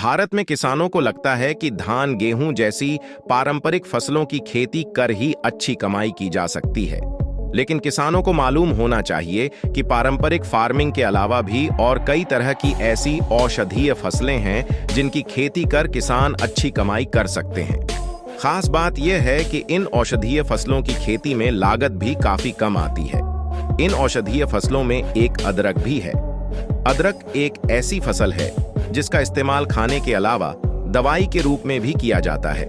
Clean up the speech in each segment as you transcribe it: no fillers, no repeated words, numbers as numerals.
भारत में किसानों को लगता है कि धान, गेहूं जैसी पारंपरिक फसलों की खेती कर ही अच्छी कमाई की जा सकती है। लेकिन किसानों को मालूम होना चाहिए कि पारंपरिक फार्मिंग के अलावा भी और कई तरह की ऐसी औषधीय फसलें हैं जिनकी खेती कर किसान अच्छी कमाई कर सकते हैं। खास बात यह है कि इन औषधीय फसलों की खेती में लागत भी काफी कम आती है। इन औषधीय फसलों में एक अदरक भी है। अदरक एक ऐसी फसल है जिसका इस्तेमाल खाने के अलावा दवाई के रूप में भी किया जाता है।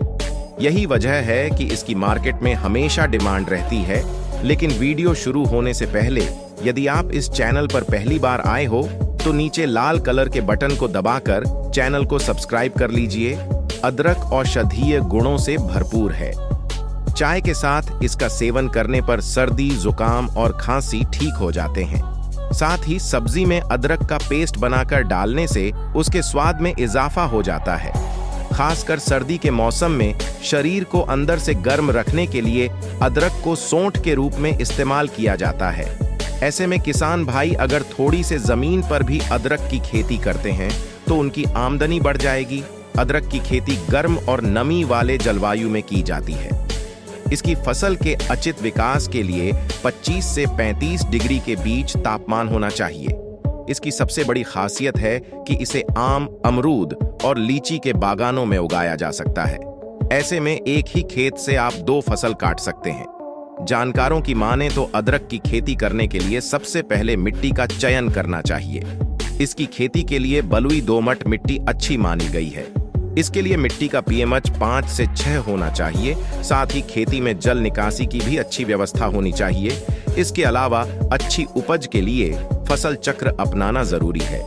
यही वजह है कि इसकी मार्केट में हमेशा डिमांड रहती है। लेकिन वीडियो शुरू होने से पहले यदि आप इस चैनल पर पहली बार आए हो तो नीचे लाल कलर के बटन को दबाकर चैनल को सब्सक्राइब कर लीजिए। अदरक औषधीय गुणों से भरपूर है। चाय के साथ इसका सेवन करने पर सर्दी, जुकाम और खांसी ठीक हो जाते हैं। साथ ही सब्जी में अदरक का पेस्ट बनाकर डालने से उसके स्वाद में इजाफा हो जाता है। खासकर सर्दी के मौसम में शरीर को अंदर से गर्म रखने के लिए अदरक को सौंठ के रूप में इस्तेमाल किया जाता है। ऐसे में किसान भाई अगर थोड़ी से जमीन पर भी अदरक की खेती करते हैं तो उनकी आमदनी बढ़ जाएगी। अदरक की खेती गर्म और नमी वाले जलवायु में की जाती है। इसकी फसल के उचित विकास के लिए 25 से 35 डिग्री के बीच तापमान होना चाहिए। इसकी सबसे बड़ी खासियत है कि इसे आम, अमरूद और लीची के बागानों में उगाया जा सकता है। ऐसे में एक ही खेत से आप 2 फसल काट सकते हैं। जानकारों की माने तो अदरक की खेती करने के लिए सबसे पहले मिट्टी का चयन करना चाहिए। इसकी खेती के लिए बलुई दोमट मिट्टी अच्छी मानी गई है। इसके लिए मिट्टी का पीएमएच 5 से 6 होना चाहिए। साथ ही खेती में जल निकासी की भी अच्छी व्यवस्था होनी चाहिए। इसके अलावा अच्छी उपज के लिए फसल चक्र अपनाना जरूरी है।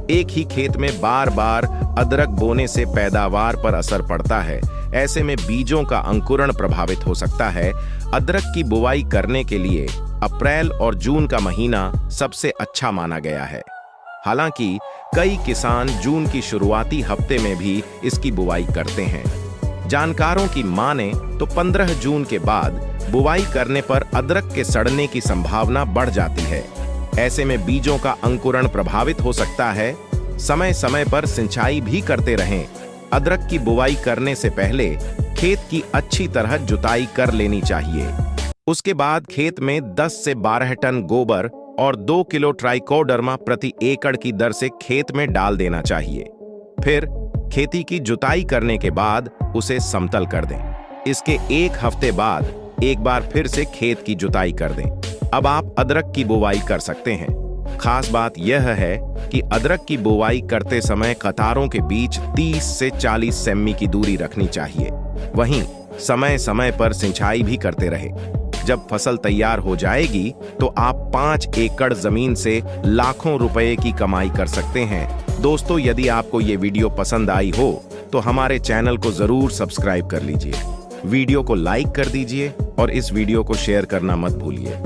एक ही खेत में बार बार अदरक बोने से पैदावार पर असर पड़ता है। ऐसे में बीजों का अंकुरण प्रभावित हो सकता है। अदरक की बुवाई करने के लिए अप्रैल और जून का महीना सबसे अच्छा माना गया है। हालांकि कई किसान जून की शुरुआती हफ्ते में भी इसकी बुवाई करते हैं। जानकारों की माने तो 15 जून के बाद बुवाई करने पर अदरक के सड़ने की संभावना बढ़ जाती है। ऐसे में बीजों का अंकुरण प्रभावित हो सकता है। समय समय पर सिंचाई भी करते रहें। अदरक की बुवाई करने से पहले खेत की अच्छी तरह जुताई कर लेनी चाहिए। उसके बाद खेत में 10 से 12 टन गोबर और 2 किलो ट्राइकोडर्मा प्रति एकड़ की दर से खेत में डाल देना चाहिए। फिर खेती की जुताई करने के बाद उसे समतल कर दें। इसके 1 हफ्ते बाद एक बार फिर से खेत की जुताई कर दें। अब आप अदरक की बुवाई कर सकते हैं। खास बात यह है कि अदरक की बुवाई करते समय कतारों के बीच 30 से 40 सेमी की दूरी रखनी चाहिए। वहीं समय समय पर सिंचाई भी करते रहे। जब फसल तैयार हो जाएगी तो आप 5 एकड़ जमीन से लाखों रुपए की कमाई कर सकते हैं। दोस्तों, यदि आपको ये वीडियो पसंद आई हो तो हमारे चैनल को जरूर सब्सक्राइब कर लीजिए। वीडियो को लाइक कर दीजिए और इस वीडियो को शेयर करना मत भूलिए।